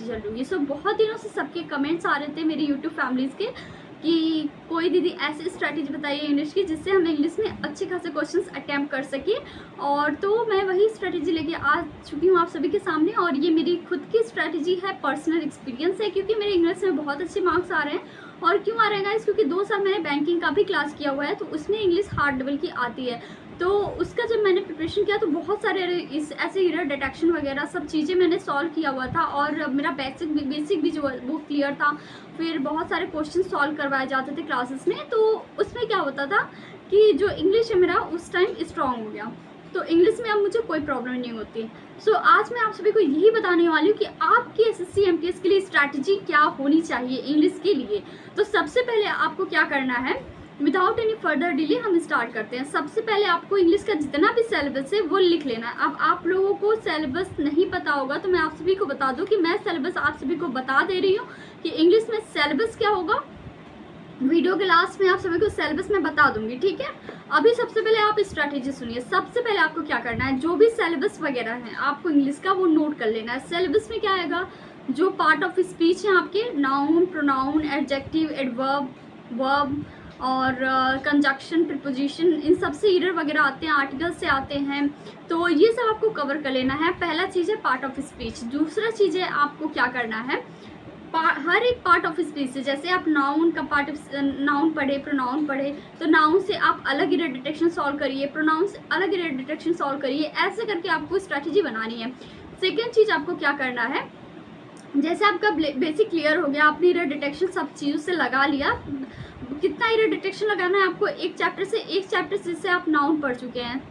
चल रही होगी। सो बहुत दिनों से सबके कमेंट्स आ रहे थे मेरी यूट्यूब फैमिलीज़ के कि कोई दीदी ऐसी स्ट्रैटेजी बताइए इंग्लिश की जिससे हम इंग्लिश में अच्छे खासे क्वेश्चंस अटैम्प्ट कर सकें। और तो मैं वही स्ट्रैटेजी लेके आ चुकी हूँ आप सभी के सामने। और ये मेरी खुद की स्ट्रैटेजी है, पर्सनल एक्सपीरियंस है, क्योंकि मेरे इंग्लिश में बहुत अच्छे मार्क्स आ रहे हैं। और क्यों आ रहे हैं गाइस, क्योंकि 2 साल मैंने बैंकिंग का भी क्लास किया हुआ है, तो उसमें इंग्लिश हार्ड लेवल की आती है। तो उसका जब मैंने प्रिपरेशन किया तो बहुत सारे इस ऐसे एरर डिटेक्शन वगैरह सब चीज़ें मैंने सॉल्व किया हुआ था। और मेरा बेसिक भी जो वो क्लियर था। फिर बहुत सारे क्वेश्चन सॉल्व करवाए जाते थे क्लासेस में। तो उसमें क्या होता था कि जो इंग्लिश है मेरा उस टाइम स्ट्रॉन्ग हो गया, तो इंग्लिश में अब मुझे कोई प्रॉब्लम नहीं होती। सो आज मैं आप सभी को यही बताने वाली हूँ कि आपकी एसएससी एमटीएस के लिए स्ट्रैटेजी क्या होनी चाहिए इंग्लिश के लिए। तो सबसे पहले आपको क्या करना है, विदाउट एनी फर्दर डिले हम स्टार्ट करते हैं। सबसे पहले आपको इंग्लिश का जितना भी सिलेबस है वो लिख लेना है। अब आप लोगों को सिलेबस नहीं पता होगा तो मैं आप सभी को बता दूं कि मैं सिलेबस आप सभी को बता दे रही हूँ कि इंग्लिश में सिलेबस क्या होगा। वीडियो के लास्ट में आप सभी को सिलेबस में बता दूंगी, ठीक है। अभी सबसे पहले आप स्ट्रैटेजी सुनिए। सबसे पहले आपको क्या करना है, जो भी सिलेबस वगैरह है आपको इंग्लिश का वो नोट कर लेना है। सिलेबस में क्या आएगा, जो पार्ट ऑफ स्पीच है आपके, noun, pronoun, adjective, adverb, verb और कंजक्शन, प्रीपोजिशन, इन सब से एरर वगैरह आते हैं, आर्टिकल से आते हैं। तो ये सब आपको कवर कर लेना है। पहला चीज़ है पार्ट ऑफ स्पीच। दूसरा चीज़ है आपको क्या करना है, हर एक पार्ट ऑफ स्पीच से, जैसे आप नाउन का पार्ट नाउन पढ़े, प्रोनाउन पढ़े, तो नाउन से आप अलग एरर डिटेक्शन सॉल्व करिए, प्रोनाउन से अलग एरर डिटेक्शन सॉल्व करिए। ऐसे करके आपको स्ट्रैटेजी बनानी है। सेकेंड चीज़ आपको क्या करना है, जैसे आपका बेसिक क्लियर हो गया, आपने एरर डिटेक्शन सब चीज़ों से लगा लिया। कितना एरर डिटेक्शन लगाना है आपको, एक चैप्टर से आप नाउन पढ़ चुके हैं।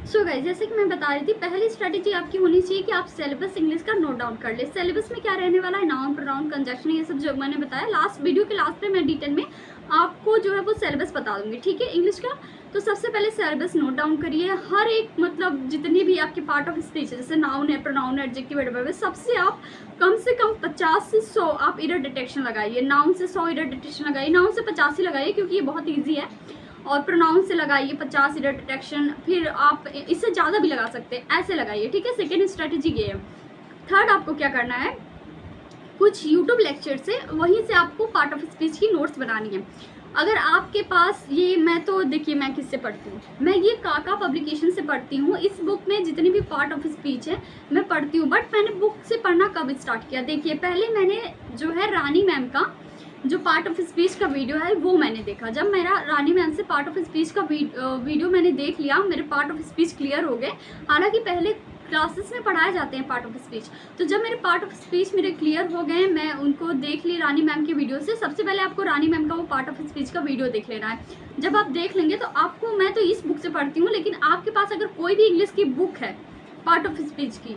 सो गाइस, जैसे कि मैं बता रही थी, पहली स्ट्रैटेजी आपकी होनी चाहिए कि आप सिलेबस इंग्लिश का नोट डाउन कर ले। सिलेबस में क्या रहने वाला है, नाउन, प्रोनाउन, कंजक्शन, ये सब जो मैंने बताया लास्ट वीडियो के लास्ट पे मैं डिटेल में आपको जो है वो सिलेबस बता दूंगी, ठीक है, इंग्लिश का। तो सबसे पहले सिलेबस नोट डाउन करिए। हर एक मतलब जितने भी आपके पार्ट ऑफ स्पीच है, जैसे नाउन है, प्रोनाउन है, एडजेक्टिव, एडवर्ब है, सबसे आप कम से कम 50 से 100 आप एरर डिटेक्शन लगाइए। नाउन से 100 एरर डिटेक्शन लगाइए, नाउन से 50 ही लगाइए क्योंकि ये बहुत ईजी है। और प्रोनाउन से लगाइए 50 एरर डिटेक्शन, फिर आप इससे ज़्यादा भी लगा सकते हैं, ऐसे लगाइए, ठीक है। सेकेंड स्ट्रैटेजी ये है। थर्ड आपको क्या करना है, कुछ यूट्यूब लेक्चर से वहीं से आपको पार्ट ऑफ स्पीच की नोट्स बनानी है। अगर आपके पास ये, मैं तो देखिए मैं किससे पढ़ती हूँ, मैं ये काका पब्लिकेशन से पढ़ती हूँ। इस बुक में जितनी भी पार्ट ऑफ स्पीच है मैं पढ़ती हूँ। बट मैंने बुक से पढ़ना कब स्टार्ट किया, देखिए पहले मैंने जो है रानी मैम का जो पार्ट ऑफ स्पीच का वीडियो है वो मैंने देखा। जब मेरा रानी मैम से पार्ट ऑफ स्पीच का वीडियो मैंने देख लिया, मेरे पार्ट ऑफ स्पीच क्लियर हो गए। हालांकि पहले क्लासेस में पढ़ाए जाते हैं पार्ट ऑफ स्पीच, तो जब मेरे पार्ट ऑफ स्पीच मेरे क्लियर हो गए, मैं उनको देख ली रानी मैम की वीडियो से। सबसे पहले आपको रानी मैम का वो पार्ट ऑफ स्पीच का वीडियो देख लेना है। जब आप देख लेंगे तो आपको, मैं तो इस बुक से पढ़ती हूँ, लेकिन आपके पास अगर कोई भी इंग्लिश की बुक है पार्ट ऑफ स्पीच की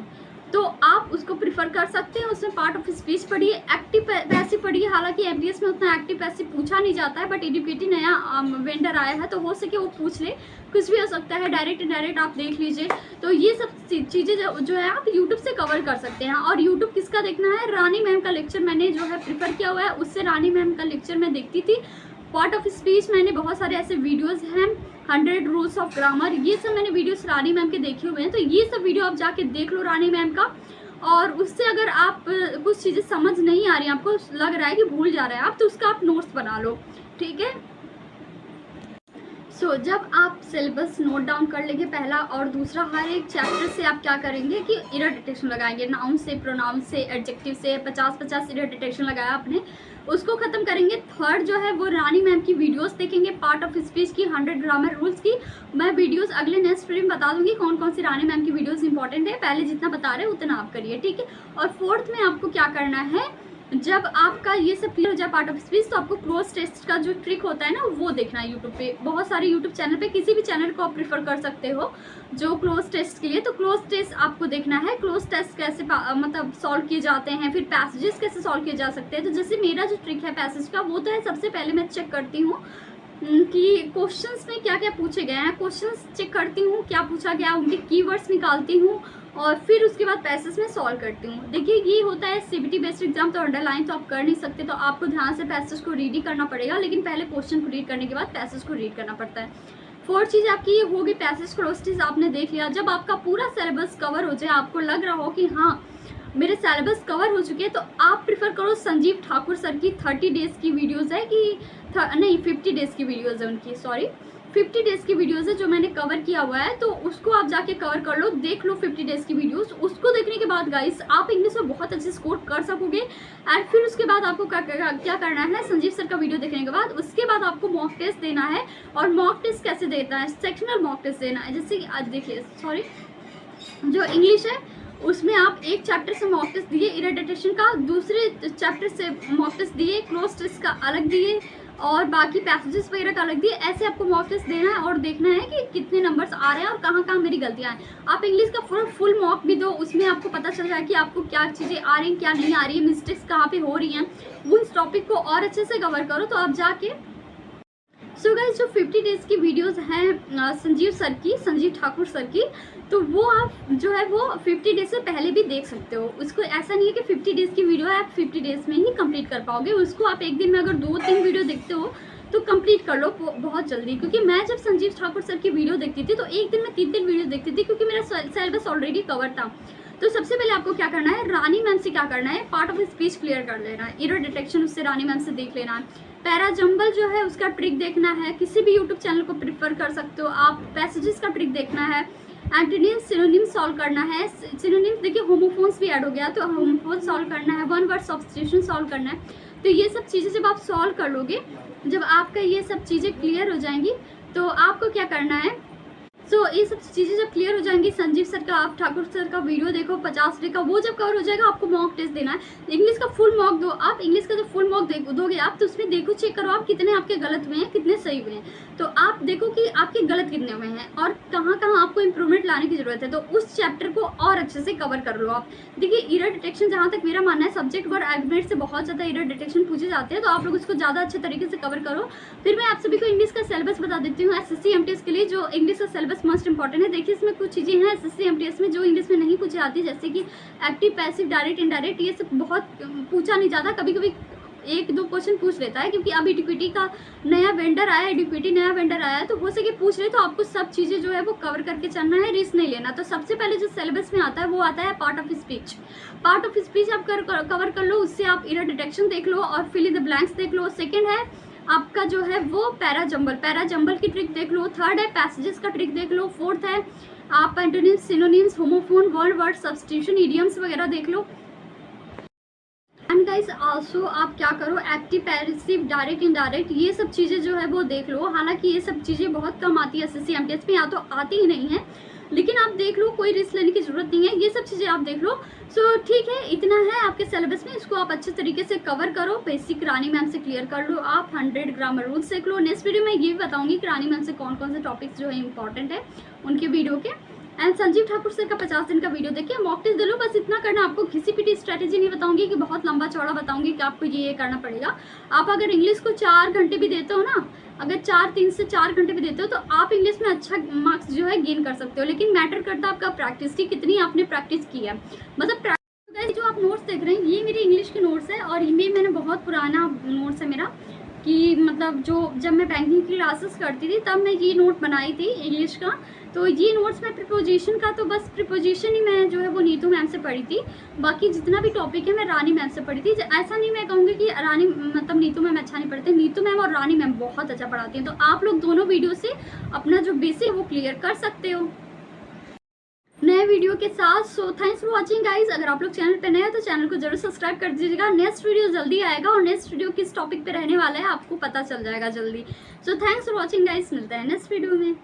तो आप उसको प्रिफर कर सकते हैं। उसमें पार्ट ऑफ स्पीच पढ़िए, एक्टिव पैसिव पढ़िए। हालांकि एमटीएस में उतना एक्टिव पैसिव पूछा नहीं जाता है, बट एडुकेटिव नया वेंडर आया है तो हो सके वो पूछ ले, कुछ भी हो सकता है। डायरेक्ट इनडायरेक्ट आप देख लीजिए। तो ये सब चीज़ें जो है आप यूट्यूब से कवर कर सकते हैं। और यूट्यूब किसका देखना है, रानी मैम का लेक्चर मैंने जो है प्रिफर किया हुआ है, उससे रानी मैम का लेक्चर मैं देखती थी। पार्ट ऑफ स्पीच मैंने बहुत सारे ऐसे वीडियोस हैं, 100 रूल्स ऑफ ग्रामर, ये सब मैंने वीडियोस रानी मैम के देखे हुए हैं। तो ये सब वीडियो आप जाके देख लो रानी मैम का। और उससे अगर आप कुछ चीज़ें समझ नहीं आ रही, आपको लग रहा है कि भूल जा रहा है आप, तो उसका आप नोट्स बना लो, ठीक है। सो जब आप सिलेबस नोट डाउन कर लेंगे पहला, और दूसरा हर एक चैप्टर से आप क्या करेंगे कि एरर डिटेक्शन लगाएंगे। नाउन से, प्रोनाउन से, एडजेक्टिव से 50-50 एरर डिटेक्शन लगाया आपने, उसको खत्म करेंगे। थर्ड जो है वो रानी मैम की वीडियोस देखेंगे, पार्ट ऑफ स्पीच की, 100 ग्रामर रूल्स की। मैं वीडियोस अगले नेक्स्ट वीडियो में बता दूंगी कौन कौन सी रानी मैम की वीडियोस इंपॉर्टेंट है। पहले जितना बता रहे हैं उतना आप करिए, ठीक है। और फोर्थ में आपको क्या करना है, जब आपका ये सब क्लियर हो जाए पार्ट ऑफ स्पीच, तो आपको क्लोज टेस्ट का जो ट्रिक होता है ना वो देखना है यूट्यूब पे। बहुत सारे यूट्यूब चैनल पे, किसी भी चैनल को आप प्रिफर कर सकते हो जो क्लोज टेस्ट के लिए। तो क्लोज टेस्ट आपको देखना है, क्लोज टेस्ट कैसे मतलब सॉल्व किए जाते हैं, फिर पैसेजेस कैसे सॉल्व किए जा सकते हैं। तो जैसे मेरा जो ट्रिक है पैसेज का, वो तो है सबसे पहले मैं चेक करती हूँ कि क्वेश्चंस में क्या क्या पूछे गए हैं। क्वेश्चंस चेक करती हूँ क्या पूछा गया, उनके कीवर्ड्स निकालती हूँ, और फिर उसके बाद पैसेज में सॉल्व करती हूँ। देखिए ये होता है सीबीटी बेस्ड एग्जाम, तो अंडरलाइन तो आप कर नहीं सकते, तो आपको ध्यान से पैसेज को रीड ही करना पड़ेगा। लेकिन पहले क्वेश्चन को रीड करने के बाद पैसेज को रीड करना पड़ता है। फोर्थ चीज़ आपकी ये होगी पैसेज क्लोज टेस्ट आपने देख लिया। जब आपका पूरा सिलेबस कवर हो जाए, आपको लग रहा हो कि हाँ मेरे सिलेबस कवर हो चुके हैं, तो आप प्रिफर करो संजीव ठाकुर सर की 30 डेज़ की वीडियोज़ है कि नहीं 50 डेज़ की वीडियोज़ है उनकी, सॉरी 50 डेज़ की वीडियोज़ है जो मैंने कवर किया हुआ है, तो उसको आप जाके कवर कर लो, देख लो 50 डेज़ की वीडियोज़। उसको देखने के बाद गाइस आप इंग्लिश में बहुत अच्छे स्कोर कर सकोगे। एंड फिर उसके बाद आपको क्या करना है, संजीव सर का वीडियो देखने के बाद उसके बाद आपको मॉक टेस्ट देना है। और मॉक टेस्ट कैसे देना है, सेक्शनल मॉक टेस्ट देना है। जैसे कि आज देखिए, सॉरी, जो इंग्लिश है उसमें आप एक चैप्टर से मॉक टेस्ट दिए, इरेडिटेशन का दूसरे चैप्टर से मॉक टेस्ट दिए, क्लोज टेस्ट का अलग दिए और बाकी पैसेजेस वगैरह का अलग दिए। ऐसे आपको मॉक टेस्ट देना है और देखना है कि कितने नंबर्स आ रहे हैं और कहाँ कहाँ मेरी गलतियाँ हैं। आप इंग्लिश का फुल मॉक भी दो, उसमें आपको पता चल जाए कि आपको क्या चीज़ें आ रही हैं, क्या नहीं आ रही है, मिस्टेक्स कहाँ पे हो रही हैं। उस टॉपिक को और अच्छे से कवर करो तो आप जाके सो गाइस जो 50 डेज़ की वीडियोस हैं संजीव ठाकुर सर की, तो वो आप जो है वो 50 डेज से पहले भी देख सकते हो। उसको ऐसा नहीं है कि 50 डेज़ की वीडियो है आप 50 डेज़ में ही कंप्लीट कर पाओगे। उसको आप एक दिन में अगर 2-3 वीडियो देखते हो तो कंप्लीट कर लो बहुत जल्दी। क्योंकि मैं जब संजीव ठाकुर सर की वीडियो देखती थी तो एक दिन में 3 वीडियो देखती थी, क्योंकि मेरा सिलेबस ऑलरेडी कवर था। तो सबसे पहले आपको क्या करना है, रानी मैम से क्या करना है, पार्ट ऑफ स्पीच क्लियर कर लेना है, एरर डिटेक्शन उससे रानी मैम से देख लेना है। पैरा जंबल जो है उसका ट्रिक देखना है, किसी भी यूट्यूब चैनल को प्रिफर कर सकते हो आप। पैसेजेस का ट्रिक देखना है, एंटोनिम्स सिनोनिम्स सॉल्व करना है। सिनोनिम्स देखिए होमोफोन्स भी ऐड हो गया तो होमोफोन सॉल्व करना है, वन वर्ड सब्स्टिट्यूशन सॉल्व करना है। तो ये सब चीज़ें जब आप सॉल्व कर लोगे, जब आपका ये सब चीज़ें क्लियर हो जाएंगी तो आपको क्या करना है, ये सब चीज़ें जब क्लियर हो जाएंगी, संजीव सर का आप ठाकुर सर का वीडियो देखो 50 डे का, वो जब कवर हो जाएगा आपको मॉक टेस्ट देना है। इंग्लिश का फुल मॉक दो आप, इंग्लिश का जब फुल मॉक दोगे आप तो उसमें देखो, चेक करो आप कितने आपके गलत हुए हैं, कितने सही हुए हैं। तो आप देखो कि आपके गलत कितने हुए हैं और कहाँ कहाँ आपको इंप्रूवमेंट लाने की जरूरत है, तो उस चैप्टर को और अच्छे से कवर कर लो आप। देखिए एरर डिटेक्शन, जहाँ तक मेरा मानना है सब्जेक्ट और एग्रीमेंट से बहुत ज़्यादा एरर डिटेक्शन पूछे जाते हैं, तो आप लोग उसको ज़्यादा अच्छे तरीके से कवर करो। फिर मैं आप सभी को इंग्लिश का सिलेबस बता देती हूँ SSC MTS के लिए, जो इंग्लिश का सिलेबस मोस्ट इंपॉर्टेंट है। देखिए इसमें कुछ चीज़ें हैं SSC MTS में जो इंग्लिश में नहीं पूछी जाती, जैसे कि एक्टिव, पैसिव, डायरेक्ट, इनडायरेक्ट, ये सब बहुत पूछा नहीं जाता। कभी कभी 1-2 क्वेश्चन पूछ लेता है, क्योंकि अब एडिक्विटी का नया वेंडर आया, एडिक्विटी नया वेंडर आया है, तो हो सके पूछ ले, तो आपको सब चीज़ें जो है वो कवर करके चलना है, रिस्क नहीं लेना। तो सबसे पहले जो सिलेबस में आता है वो आता है part of speech. Part of speech आप कवर कर लो, उससे आप एरर डिटेक्शन देख लो और फिल इन द ब्लैंक्स देख लो। सेकेंड है आपका जो है वो पैरा जंबल की ट्रिक देख लो। थर्ड है पैसेजेस का ट्रिक देख लो। फोर्थ है आप antonyms, synonyms, homophone, word substitution, idioms वगैरह देख लो। एंड गाइस आल्सो आप क्या करो, एक्टिव, पैसिव, डायरेक्ट, इनडायरेक्ट, ये सब चीज़ें जो है वो देख लो। हालांकि ये सब चीज़ें बहुत कम आती है SSC MTS में, या तो आती ही नहीं है, लेकिन आप देख लो, कोई रिस्क लेने की जरूरत नहीं है, ये सब चीज़ें आप देख लो। सो ठीक है, इतना है आपके सिलेबस में, इसको आप अच्छे तरीके से कवर करो। बेसिक रानी मैम से क्लियर कर लो आप, 100 ग्रामर रूल्स सीख लो। नेक्स्ट वीडियो में ये भी बताऊंगी कि रानी मैम से कौन कौन से टॉपिक्स जो है इंपॉर्टेंट है उनके वीडियो के। एंड संजीव ठाकुर सर का 50 दिन का वीडियो देखिए, मॉक टेस्ट दे लो। बस इतना करना, आपको किसी भी स्ट्रैटेजी नहीं बताऊंगी कि बहुत लंबा चौड़ा बताऊंगी कि आपको ये करना पड़ेगा। आप अगर इंग्लिश को 4 घंटे भी देते हो ना, अगर 3 से 4 घंटे भी देते हो, तो आप इंग्लिश में अच्छा मार्क्स जो है गेन कर सकते हो। लेकिन मैटर करता है आपका प्रैक्टिस की कितनी आपने प्रैक्टिस की है। मतलब जो आप नोट्स देख रहे हैं ये मेरी इंग्लिश के नोट्स है, और ये मैंने बहुत पुराना नोट्स है मेरा, कि मतलब जो जब मैं बैंकिंग की क्लासेस करती थी तब मैं ये नोट बनाई थी इंग्लिश का। तो ये नोट्स में प्रिपोजिशन का, तो बस प्रिपोजिशन ही मैं जो है वो नीतू मैम से पढ़ी थी। बाकी जितना भी टॉपिक है मैं रानी मैम से पढ़ी थी। ऐसा नहीं मैं कहूँगी कि रानी मतलब नीतू मैम अच्छा नहीं पढ़ते, नीतू मैम और रानी मैम बहुत अच्छा पढ़ाती हैं। तो आप लोग दोनों वीडियो से अपना जो बेसिक है वो क्लियर कर सकते हो नए वीडियो के साथ। So thanks for watching guys. अगर आप लोग चैनल पे नए हैं तो चैनल को जरूर सब्सक्राइब कर दीजिएगा। नेक्स्ट वीडियो जल्दी आएगा, और नेक्स्ट वीडियो किस टॉपिक पे रहने वाला है आपको पता चल जाएगा जल्दी। So thanks for watching guys, मिलते हैं नेक्स्ट वीडियो में।